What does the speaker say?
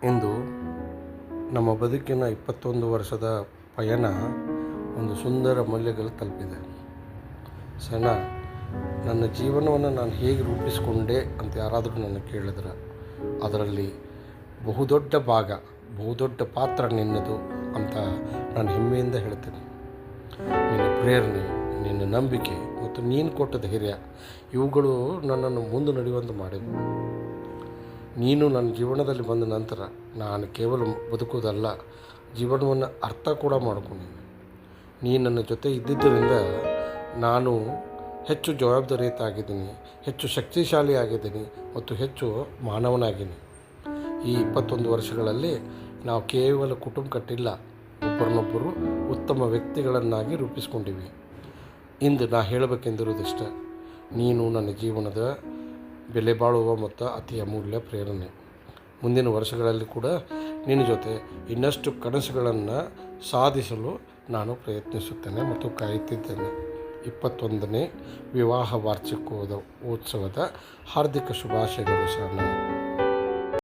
ಇಂದು ನಮ್ಮ ಬದುಕಿನ 21 ವರ್ಷದ ಪಯಣ ಒಂದು ಸುಂದರ ಮೌಲ್ಯಗಳು ತಲುಪಿದೆ. ಸಣ್ಣ ನನ್ನ ಜೀವನವನ್ನು ನಾನು ಹೇಗೆ ರೂಪಿಸಿಕೊಂಡೆ ಅಂತ ಯಾರಾದರೂ ನನ್ನ ಕೇಳಿದ್ರೆ ಅದರಲ್ಲಿ ಬಹುದೊಡ್ಡ ಪಾತ್ರ ನಿನ್ನದು ಅಂತ ನಾನು ಹೆಮ್ಮೆಯಿಂದ ಹೇಳ್ತೀನಿ. ನಿನ್ನ ಪ್ರೇರಣೆ, ನಿನ್ನ ನಂಬಿಕೆ ಮತ್ತು ನೀನು ಕೊಟ್ಟ ಧೈರ್ಯ ಇವುಗಳು ನನ್ನನ್ನು ಮುಂದೆ ನಡೆಯುವಂತೆ ಮಾಡಿದವು. ನೀನು ನನ್ನ ಜೀವನದಲ್ಲಿ ಬಂದ ನಂತರ ನಾನು ಕೇವಲ ಬದುಕುವುದಲ್ಲ, ಜೀವನವನ್ನು ಅರ್ಥ ಕೂಡ ಮಾಡಿಕೊಂಡಿದ್ದೀನಿ. ನೀನು ನನ್ನ ಜೊತೆ ಇದ್ದಿದ್ದರಿಂದ ನಾನು ಹೆಚ್ಚು ಜವಾಬ್ದಾರಿಯುತ ಆಗಿದ್ದೀನಿ, ಹೆಚ್ಚು ಶಕ್ತಿಶಾಲಿ ಆಗಿದ್ದೀನಿ ಮತ್ತು ಹೆಚ್ಚು ಮಾನವನಾಗಿದ್ದೀನಿ. ಈ 21 ವರ್ಷಗಳಲ್ಲಿ ನಾವು ಕೇವಲ ಕುಟುಂಬ ಕಟ್ಟಿಲ್ಲ, ಒಬ್ಬರನ್ನೊಬ್ಬರು ಉತ್ತಮ ವ್ಯಕ್ತಿಗಳನ್ನಾಗಿ ರೂಪಿಸ್ಕೊಂಡಿವಿ. ಇಂದು ನಾ ಹೇಳಬೇಕೆಂದಿರುವುದಿಷ್ಟ, ನೀನು ನನ್ನ ಜೀವನದ ಬೆಲೆ ಬಾಳುವ ಮತ್ತು ಅತಿ ಅಮೂಲ್ಯ ಪ್ರೇರಣೆ. ಮುಂದಿನ ವರ್ಷಗಳಲ್ಲಿ ಕೂಡ ನಿನ್ನ ಜೊತೆ ಇನ್ನಷ್ಟು ಕನಸುಗಳನ್ನು ಸಾಧಿಸಲು ನಾನು ಪ್ರಯತ್ನಿಸುತ್ತೇನೆ ಮತ್ತು ಕಾಯುತ್ತಿದ್ದೇನೆ. 21ನೇ ವಿವಾಹ ವಾರ್ಷಿಕೋತ್ಸವದ ಹಾರ್ದಿಕ ಶುಭಾಶಯಗಳು ಸರ್.